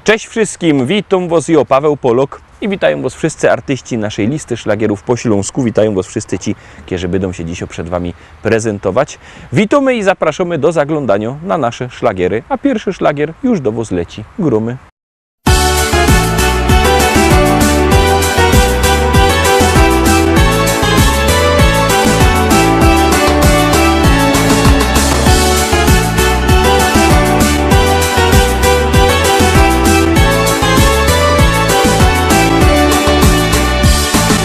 Cześć wszystkim, witam Was, ja Paweł Polok i witają Was wszyscy artyści naszej listy szlagierów po śląsku. Witają Was wszyscy ci, którzy będą się dzisiaj przed Wami prezentować. Witamy i zapraszamy do zaglądania na nasze szlagiery, a pierwszy szlagier już do Was leci. Grumy.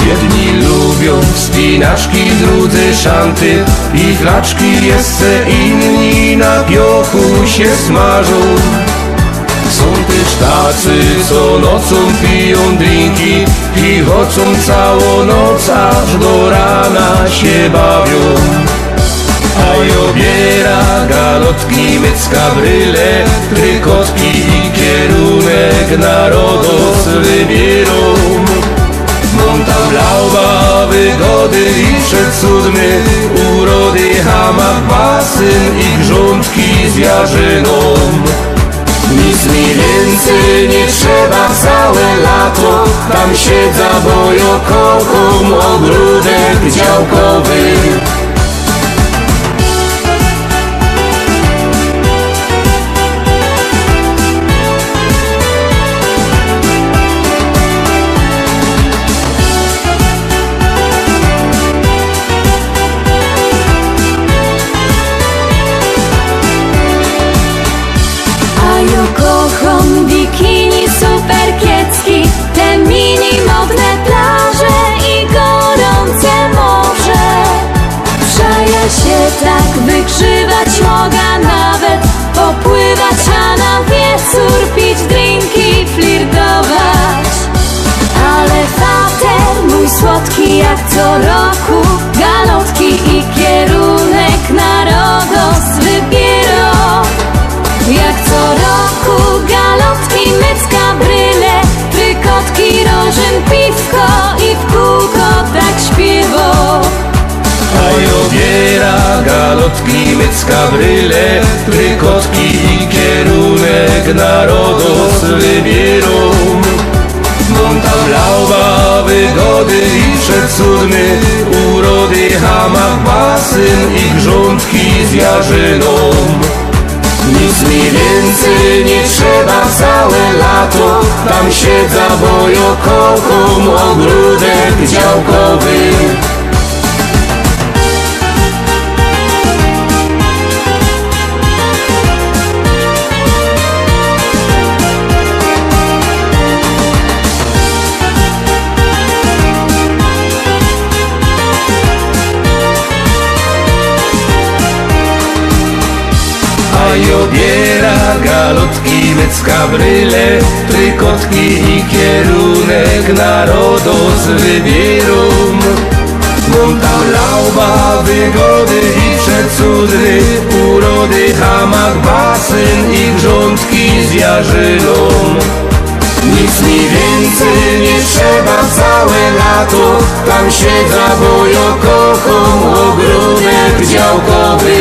Jedni lubią spinaczki, drudzy szanty i flaczki, jeszcze inni na piochu się smażą. Są też tacy, co nocą piją drinki i chodzą całą noc, aż do rana się bawią. A obiera galotki, mycka, bryle, trykotki i kierunek na Rodos wybierą. Monta blauba, wygody i przecudny, urody, hamak, basyn i grządki z jarzyną. Nic mi więcej nie trzeba całe lato, tam siedza, bo ja kocham ogródek działkowy. Kocham bikini superkiecki, te mini modne plaże i gorące morze. Przaja się tak wygrzywać mogę, nawet popływać, a na wieczór pić drinki, flirtować. Ale fater mój słodki jak co roku, galotki i kierunek na Rodos wybierą. Jak co roku galotki, mycka, bryle, trykotki, rożyn, piwko i w kółko tak śpiewo. A obiera galotki, mycka, bryle, trykotki i kierunek na Rodos wybierą. Monta blauba, wygody i przecudny, urody, hamak, basyn i grządki z jarzyną. Nic mi więcej nie trzeba całe lato, tam siedza, bo ja kocham ogródek działkowy. A obiera galotki, mycka, bryle, trykotki i kierunek na Rodos wybierą. Monta blauba, wygody i przecudny, urody, hamak, basyn i grządki z jarzyną. Nic mi więcej nie trzeba całe lato, tam siedza, bo ja kocham ogródek działkowy.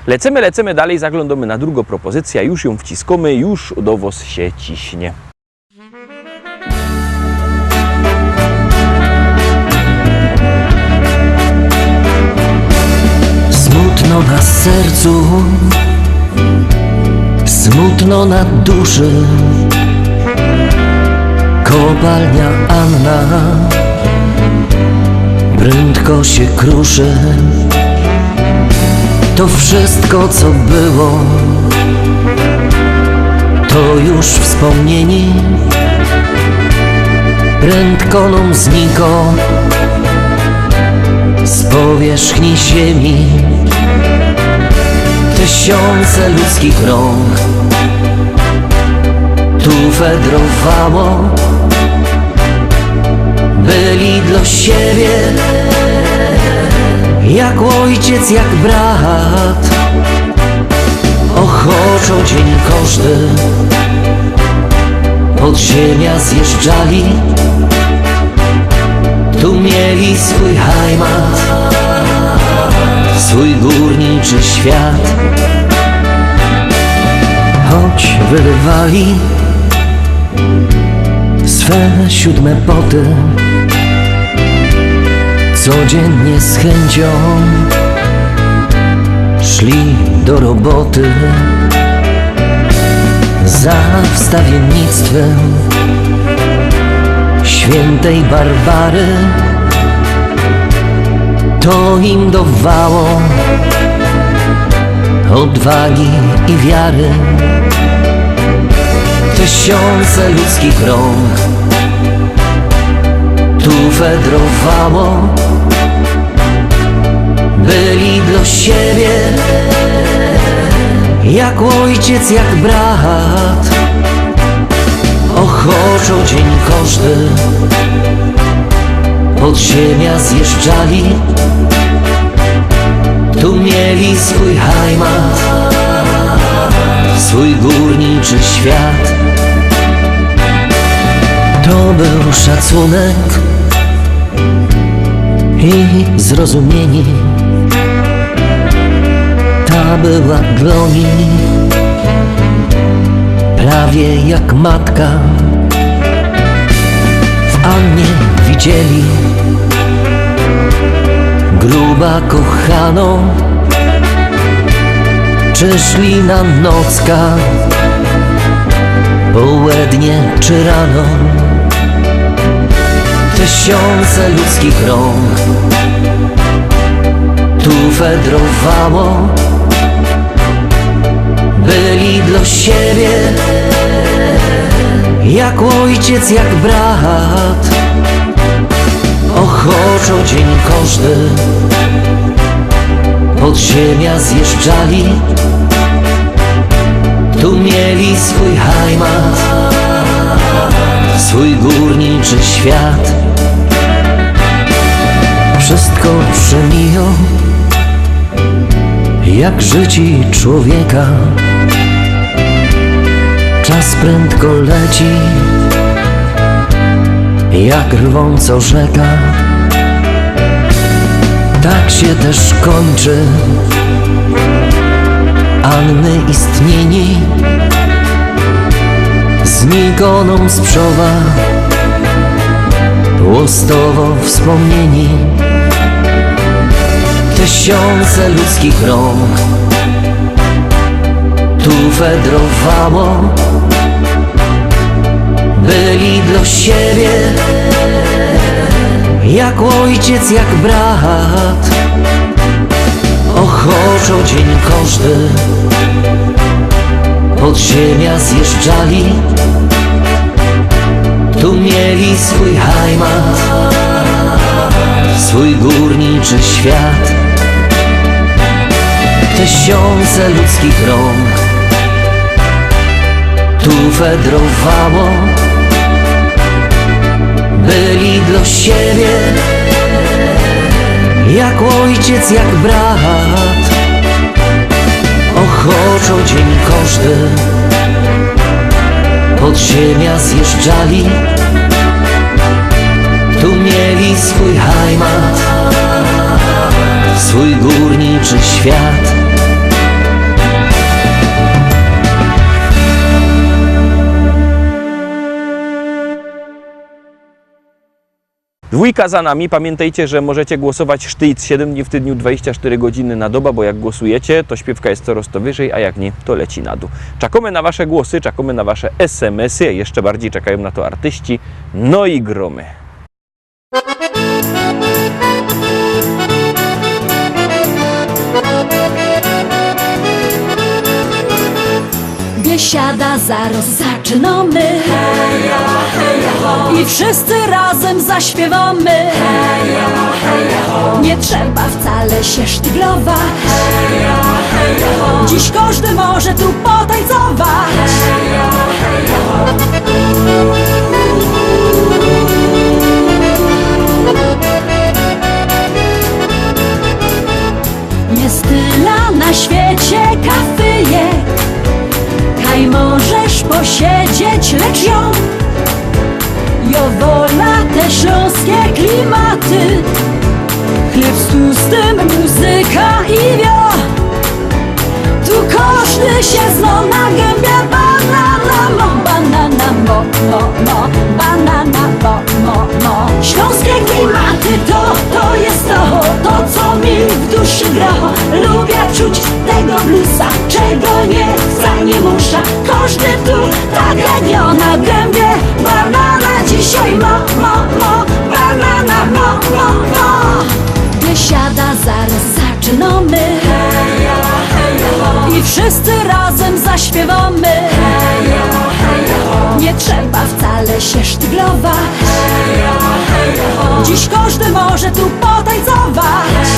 Lecimy dalej, zaglądamy na drugą propozycję, już ją wciskamy, już do Was się ciśnie. Smutno na sercu, smutno na duszy, kopalnia Anna prędko się kruszy. To wszystko, co było, to już wspomnieni, prędko nam zniko z powierzchni ziemi. Tysiące ludzkich rąk tu wędrowało, byli dla siebie jak ojciec, jak brat. Ochoczo dzień każdy pod ziemia zjeżdżali, tu mieli swój heimat, swój górniczy świat. Choć wylewali swe 7 poty, codziennie z chęcią szli do roboty. Za wstawiennictwem świętej Barbary to im dawało odwagi i wiary. Tysiące ludzkich rąk tu wędrowało, byli dla siebie jak ojciec, jak brat. Ochoczo dzień każdy pod ziemia zjeżdżali, tu mieli swój heimat, swój górniczy świat. To był szacunek i zrozumienie, ta była dla nich prawie jak matka. W Annie widzieli gruba kochaną, czy szli na nocka, południe czy rano. Tysiące ludzkich rąk tu wędrowało, byli dla siebie jak ojciec, jak brat. Ochoczo dzień każdy pod ziemia zjeżdżali, tu mieli swój heimat, swój górniczy świat. Wszystko przemiją jak życie człowieka, czas prędko leci jak rwąco rzeka. Tak się też kończy Anny istnienie, znikoną z przowa łostowo wspomnieni. Tysiące ludzkich rąk tu wędrowało, byli dla siebie jak ojciec, jak brat. Ochoczo dzień każdy pod ziemia zjeżdżali, tu mieli swój heimat, swój górniczy świat. Tysiące ludzkich rąk tu wędrowało, byli dla siebie jak ojciec, jak brat. Ochoczo dzień każdy pod ziemia zjeżdżali, tu mieli swój heimat, swój górniczy świat. Dwójka za nami. Pamiętajcie, że możecie głosować sztyc 7 dni w tygodniu, 24 godziny na dobę, bo jak głosujecie, to śpiewka jest coraz to wyżej, a jak nie, to leci na dół. Czekamy na wasze głosy, czekamy na wasze SMS-y, jeszcze bardziej czekają na to artyści, no i gromy. Biesiada zaraz zaczynamy, heja, heja, ho. I wszyscy razem zaśpiewamy, heja, heja, ho. Nie trzeba wcale się sztyglować, heja, heja, ho. Dziś każdy może tu potańcować, heja, heja, ho. klimaty. Chleb z tłustym, muzyka i wio. Tu każdy się zno na gębie. Banana mo, banana mo, mo, mo. Banana mo, mo, mo. Śląskie klimaty to jest to co mi w duszy gra. Lubię czuć tego bluesa, czego nie chce, nie muszę. Każdy tu tak jak ja na gębie. Banana dzisiaj mo, mo, mo. Banana mo, mo, mo. Biesiada, zaraz zaczynamy. I wszyscy razem zaśpiewamy. Nie trzeba wcale się sztyglować. Dziś każdy może tu potańcować.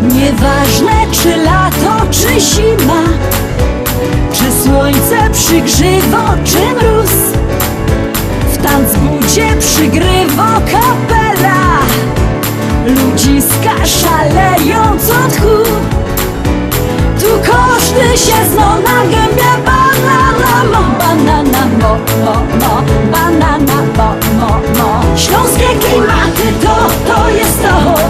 Nieważne czy lato, czy zima, czy słońce przygrzywo, czy mróz, w tanzbudzie przygrywo kapela. Ludziska szalejąc od tchu. Tu każdy się zno na gębie. Banana mo, banana mo, mo, mo. Banana mo, mo, mo. Śląskie klimaty to jest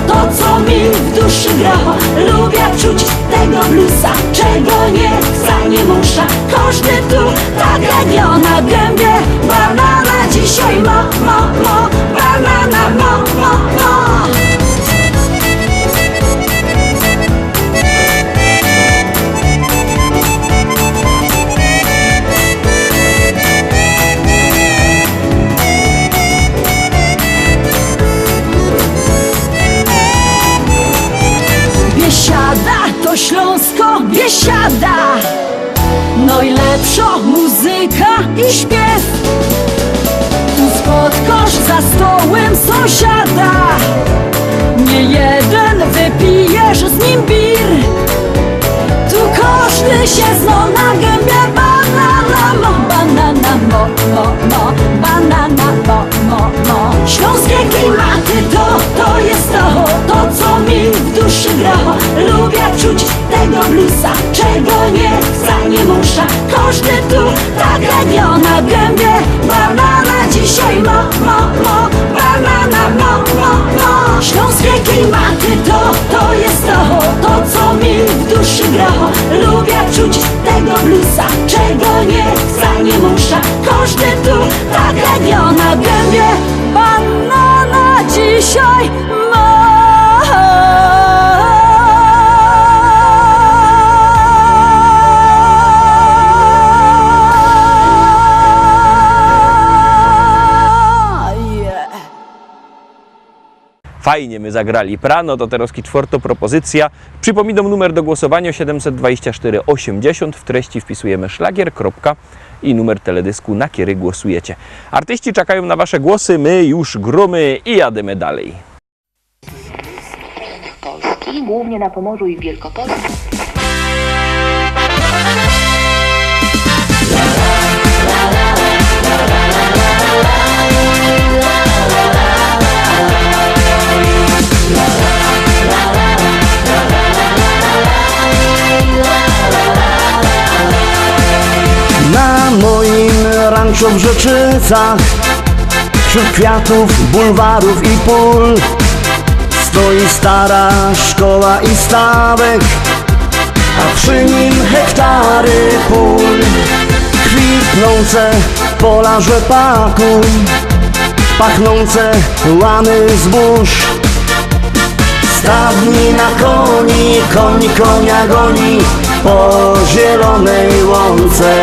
to co mi w duszy gra. Lubię czuć tego bluesa, czego nie chcę, nie muszę. Każdy tu tak jak ja na gębie. Banana dzisiaj mo, mo, mo. Banana mo, mo, mo. Biesiada to Śląsko, biesiada. Najlepsza muzyka i śpiew. Tu spotkasz za stołem sąsiada. Nie jeden wypijesz z nim bir. Tu każdy się zno na gębie. Banana mo, banana mo, mo, mo. Banana mo, mo, mo. Śląskie klimaty to jest to co mi w duszy gra. Lubię czuć tego bluesa, czego nie chcę, nie muszę. Każdy tu tak jak ja na gębie. Banana dzisiaj mo, mo, mo. Banana mo, mo, mo. Śląskie klimaty to jest to co mi w duszy gra. Lubię czuć tego bluesa, czego nie chcę, nie muszę. Każdy tu tak jak ja na gębie. Banana dzisiaj mo. Fajnie my zagrali prano, to teraz czwarta propozycja. Przypominam numer do głosowania 724 80. W treści wpisujemy szlagier, kropka i numer teledysku, na który głosujecie. Artyści czekają na wasze głosy, my już gromy i jademy dalej. Polski, głównie na Pomorzu i w Wielkopolsce. Na moim rancho w Rzeczycach, wśród kwiatów, bulwarów i pól, stoi stara szkoła i stawek, a przy nim hektary pól. Kwitnące pola rzepaku, pachnące łany zbóż. Stadni na koni, koń konia goni po zielonej łące.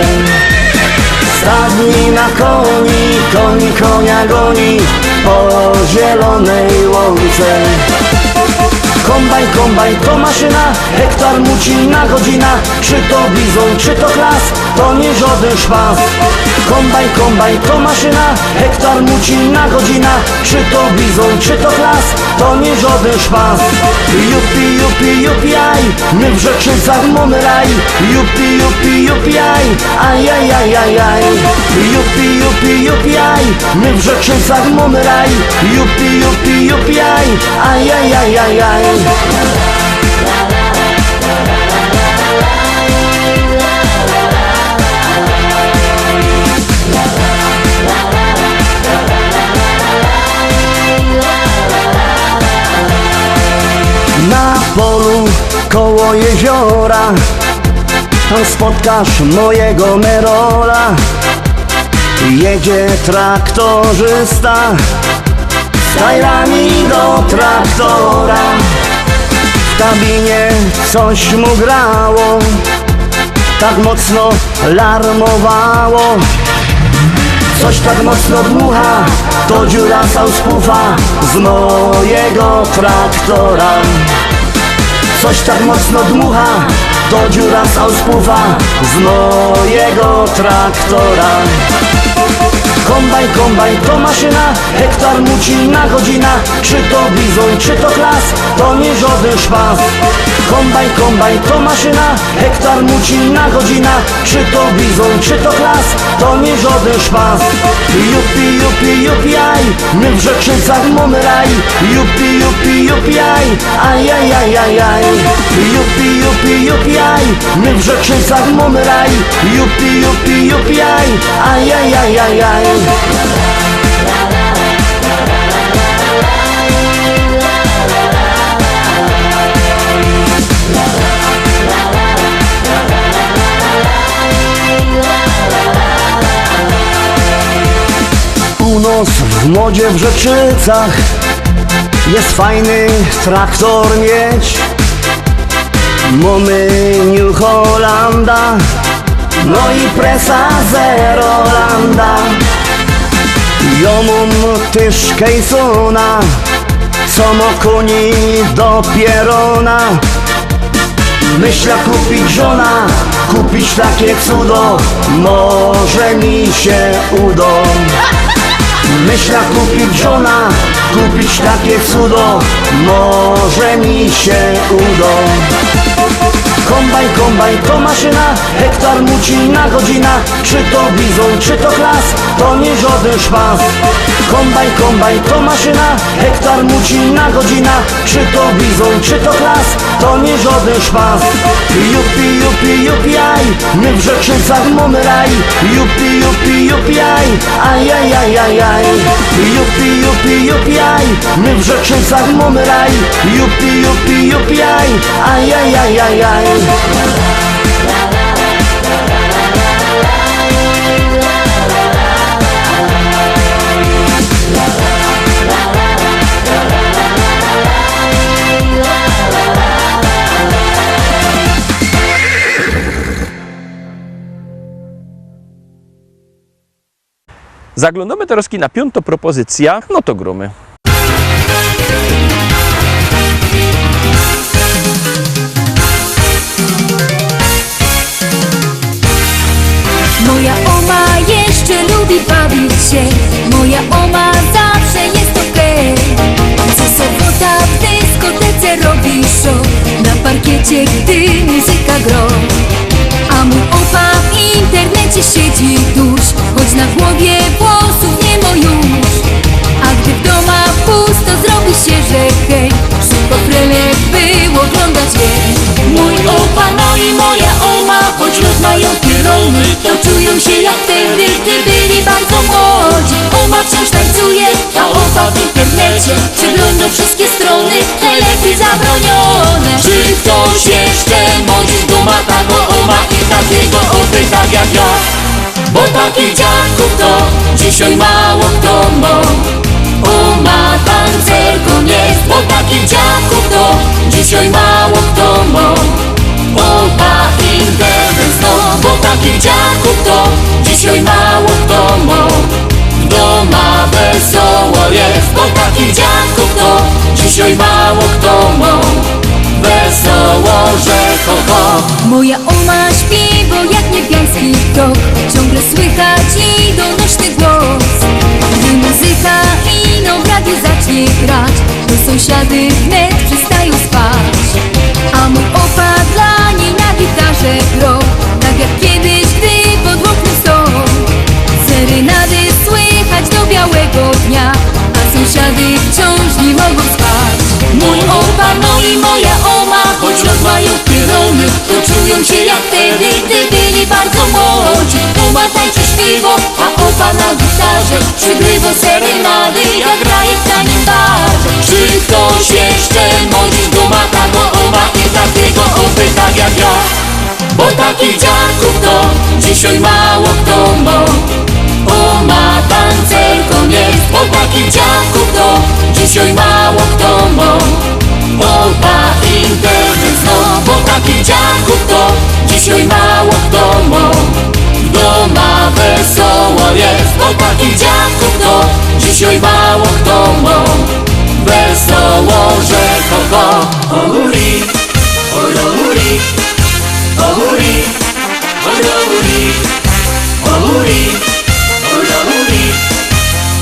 Stadni na koni, koń konia goni po zielonej łące. Kombajn, kombajn to maszyna, hektar muci na godzina. Czy to bizon, czy to klas, to nie żaden szpas. Kombajn, kombajn to maszyna, hektar muci na godzina. Czy to bizon, czy to klas, to nie żaden szpas. Jupi, jupi, jupi, aj, my w Rzeczycach mamy raj. Jupi, jupi, jupi, aj, aj, aj, aj, aj, aj. Jupi, jupi, jupi, aj, my w Rzeczycach mamy raj. Jupi, jupi, jupi, aj, aj, aj, aj, aj, aj. traktora, tam spotkasz mojego Merola. Jedzie traktorzysta z tajlami do traktora. W kabinie coś mu grało, tak mocno larmowało. Coś tak mocno dmucha, to dziura sauspufa z mojego traktora. Coś tak mocno dmucha, to dziura sauspufa z mojego traktora. Kombajn, kombajn to maszyna, hektar muci na godzina. Czy to bizon, czy to klas, to nie żaden szpas. Kombajn, kombajn to maszyna, hektar muci na godzina. Czy to bizon, czy to klas, to nie żaden szpas. Jupi, jupi, jupi, aj, my w Rzeczycach mamy raj. Jupi, jupi, jupi, aj, aj, aj, aj, aj, aj. Jupi, jupi, jupi, aj, my w Rzeczycach mamy raj. Jupi, jupi, jupi, aj, aj, aj, aj, aj, aj. U nas w modzie w Rzeczycach jest fajny traktor mieć. Mamy New Hollanda, no i presa Zerolanda. Ja mam też Kejsona, co ma koni do pierona. Myślę kupić żona, kupić takie cudo, może mi się uda. Myślę kupić żona, kupić takie cudo, może mi się uda. Kombajn, kombajn to maszyna, hektar muci na godzina. Czy to bizon, czy to klas, to nie żaden szpas. Kombajn, kombajn to maszyna, hektar muci na godzina. Czy to bizon, czy to klas, to nie żaden szpas. Jupi, jupi, jupi, aj, my w Rzeczycach mamy raj. Jupi, jupi, jupi, aj, aj, aj, aj, aj, aj. Jupi, jupi, jupi, aj, my w Rzeczycach mamy raj. Jupi, jupi, jupi, aj, aj, aj, aj, aj, aj. Zaglądamy teraz na piątą propozycja, no to gromy. Moja oma jeszcze lubi bawić się, moja oma zawsze jest okej. Co sobota w dyskotece robi show, na parkiecie gdy muzyka gro. A mój opa w internecie siedzi dusz, choć na głowie włosów nie ma już. A gdy w domach pusto zrobi się, że hej, szybko trelek by oglądać jej. Mój opa, no i moja oma, choć rozmają pierony, to czują się jak wtedy, gdy byli bardzo młodzi. Oma wciąż tańcuje, a opa w internecie przegląda wszystkie strony, najlepiej zabronione. Czy ktoś jeszcze modzi z duma tago oma i takiego opy tak jak ja? Bo takich dziadków to dzisiaj mało kto ma. Oma tancerką jest, bo takich dziadków to dzisiaj mało kto ma. Opa internet znów, bo takich dziadków to dzisiaj mało kto ma. W doma wesoło jest, bo takich dziadków to dzisiaj mało kto ma. Wesoło, że ho, ho. Moja oma śpi, bo jak niebiański krok ciągle słychać i donośny głos. Gdy muzyka ino w radiu zacznie grać, to sąsiady wnet przestają spać. A mój opa dla niej na gitarze gro, tak jak kiedyś, gdy pod oknem stał. Serenady słychać do białego dnia, a sąsiady wciąż nie mogą spać. Mój opa, no i moja oma, choć rozmają pierony, to czują się jak wtedy, gdy byli bardzo młodzi. Oma tańczy śpiwo, a opa na gitarze przygrywa serenady, jak graje w tanim barze. Czy ktoś jeszcze modzi z duma tago oma i takiego by tak jak ja. Bo takich dziadków to dzisiaj mało kto ma. O, ma tancerką jest, bo takich dziadków to dzisiaj mało kto ma. O, ma internet zno, bo takich dziadków to dzisiaj mało kto ma. W doma wesoło jest, bo takich dziadków to dzisiaj mało kto ma. Wesoło, że kogo. O huri, o huri, o huri, o huri, o huri, o huri,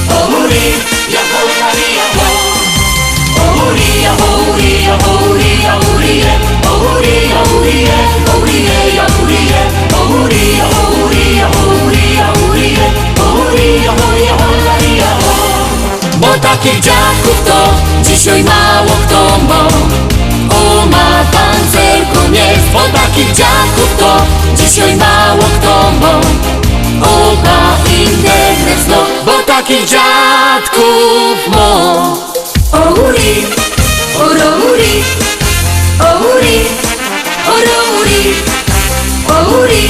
o huri, ja hori, ja ho. O huri, ja huri, ja huri, ja huri, o huri, ja huri, ja huri, ja huri, o huri, ja huri, ja huri, ja huri, o huri, ja huri, ja hori, ja ho. Bo takich dziadków to dzisiaj mało kto ma. O, ma tancerką jest, bo takich dziadków to dzisiaj mało kto ma. O, ma internet zno, bo takich dziadków ma. O huri, o huri, o huri, o huri, o huri,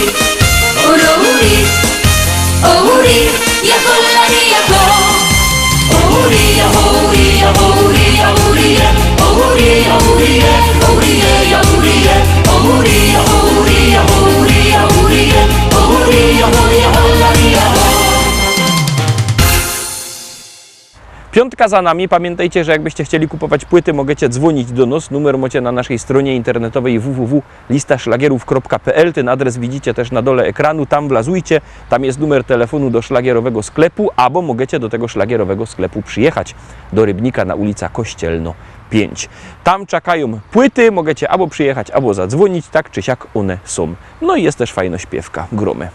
o huri, o huri, ja hori, ja ho. O huri, ja huri, ja huri, ja huri, o huri, ja huri, ja huri, ja huri, o huri, ja huri, ja huri, ja huri, o huri, ja huri, ja hori, ja ho. Piątka za nami. Pamiętajcie, że jakbyście chcieli kupować płyty, możecie dzwonić do nas. Numer macie na naszej stronie internetowej www.listaszlagierów.pl. Ten adres widzicie też na dole ekranu. Tam wlazujcie. Tam jest numer telefonu do szlagierowego sklepu, albo możecie do tego szlagierowego sklepu przyjechać do Rybnika na ulica Kościelno 5. Tam czekają płyty. Możecie albo przyjechać, albo zadzwonić. Tak czy siak one są. No i jest też fajna śpiewka. Gromy.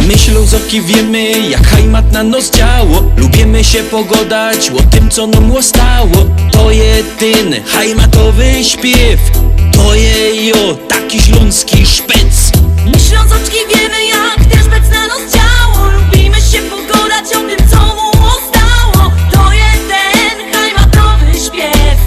My Ślązoki wiemy, jak hajmat na nos działo. Lubimy się pogodać o tym, co nam stało. To jedyny hajmatowy śpiew. To jo, taki śląski szpec. My Ślązoczki wiemy, jak ten szpec na nos działo. Lubimy się pogodać o tym, co mu stało. To jeden hajmatowy śpiew.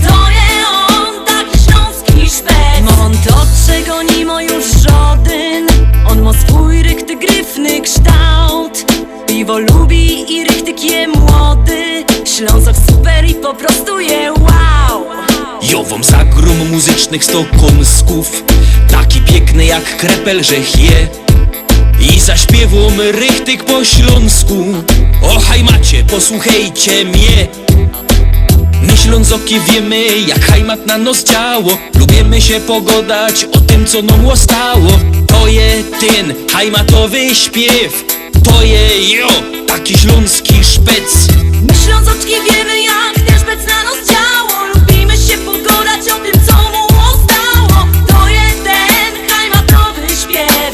To je on, taki śląski szpec. No on to, czego nie ma już żaden. On ma swój rychty gryfny kształt. Piwo lubi i rychtyk je młody. Ślązok super i po prostu je wow. Jowom zagrom muzycznych stokąsków. Taki piękny jak krepel, że je. I zaśpiewom rychtyk po śląsku. O hajmacie, posłuchajcie mnie. My Ślązoki wiemy, jak hajmat na nos działo. Lubimy się pogodać o tym, co nam stało. To je ten hajmatowy śpiew. To je jo, taki śląski szpec. My Ślązoczki wiemy, jak ten szpec na nos działo. Lubimy się pogodać o tym, co mu stało. To jeden hajmatowy śpiew.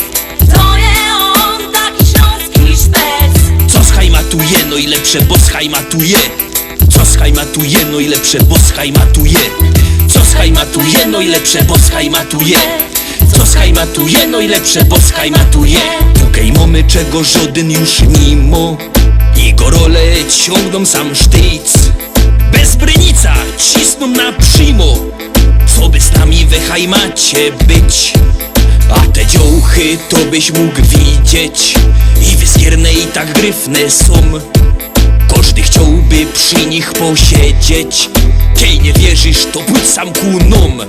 To je on, taki śląski szpec. Co schajmatuje, no i lepsze, bo schajmatuje. Co schajmatuje, no i lepsze, bo schajmatuje. Co schajmatuje, no i lepsze, bo schajmatuje. Co schajmatuje, no i lepsze, bo schajmatuje. Tukaj mamy czego żaden już nie ma. I gorole ciągną sam sztyc. Bez brynica cisną na przymo. Co by z nami we hajmacie być? A te dziołchy to byś mógł widzieć. I wyskierne i tak gryfne są. Każdy chciałby przy nich posiedzieć. Kiej nie wierzysz, to pójdź sam ku nom.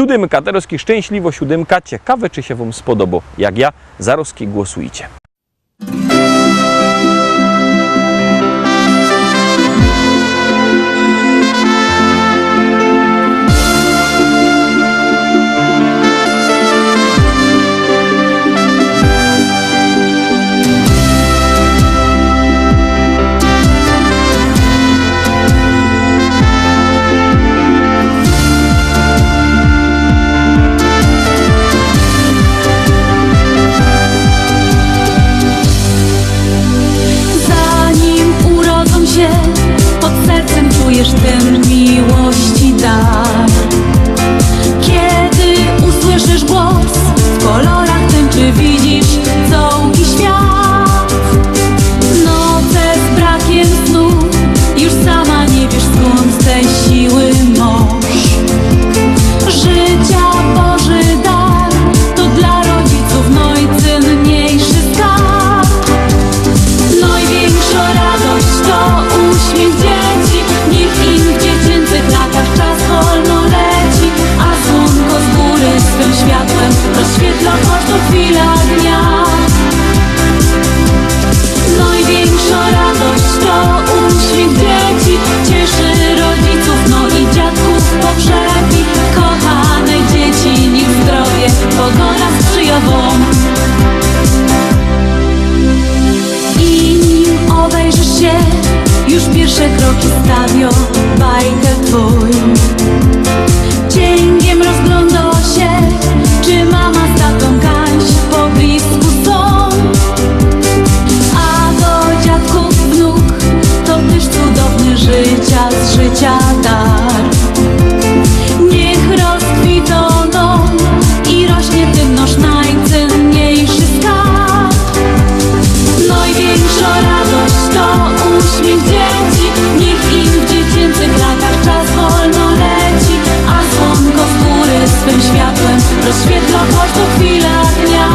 7, Teroski szczęśliwo 7. Ciekawe, czy się Wam spodoba. Jak ja, Zaroski głosujcie. Czujesz ten miłości dar. Kiedy usłyszysz głos, w kolorach tęczy widzisz całki świat. Noce z brakiem snu, już sama nie wiesz skąd te siły moż. Życia Boży dar, to dla rodziców najcenniejszy skarb. Największa radość to uśmiech dzieci. Niech im w dziecięcych latach czas wolno leci, a słonko z góry swym światłem rozświetla każdą chwilę dnia. Największa radość to uśmiech dzieci, cieszy rodziców, no i dziadków pogrzebi. Kochane dzieci, niech zdrowie pogoda sprzyja wam. I nim obejrzysz się, już pierwsze kroki stawią bajkę twój. Cięgiem rozgląda się, czy mama z tatą Kaś po blisku są. A do dziadków wnuk to też cudowny życia z życia dar. Niech rozkwitą i rośnie tym nasz najcenniejszy skarb. Największa radość to uśmiech dzieci, niech im w dziecięcych latach czas wolno leci, a słonko z góry swym światłem rozświetla każdą chwilę dnia.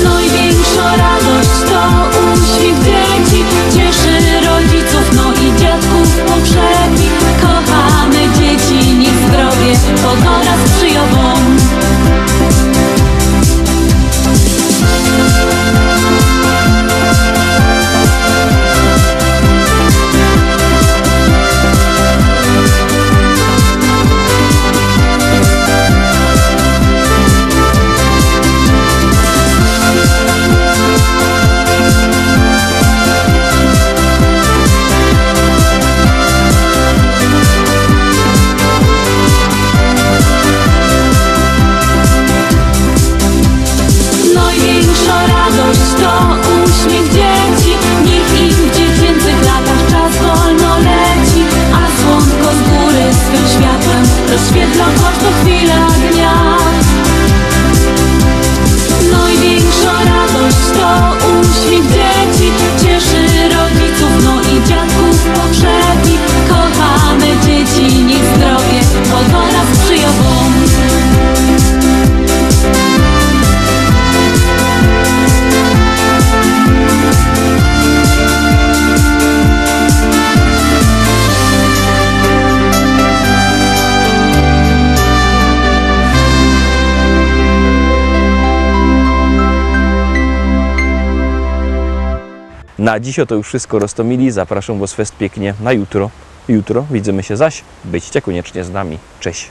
Największa radość to uśmiech dzieci, cieszy rodziców, no i dziadków pogrzebi. Kochane dzieci, niech zdrowie pogoda sprzyja wam. Rozświetla każdą chwilę dnia. Największa radość to uśmiech dzieci, cieszy rodziców, no i dziadków pogrzebi. Kochane dzieci, niech zdrowie pogoda sprzyja wam. Na dziś to już wszystko, Rostomili. Zapraszam Was fest pięknie na jutro. Jutro widzimy się zaś. Byćcie koniecznie z nami. Cześć!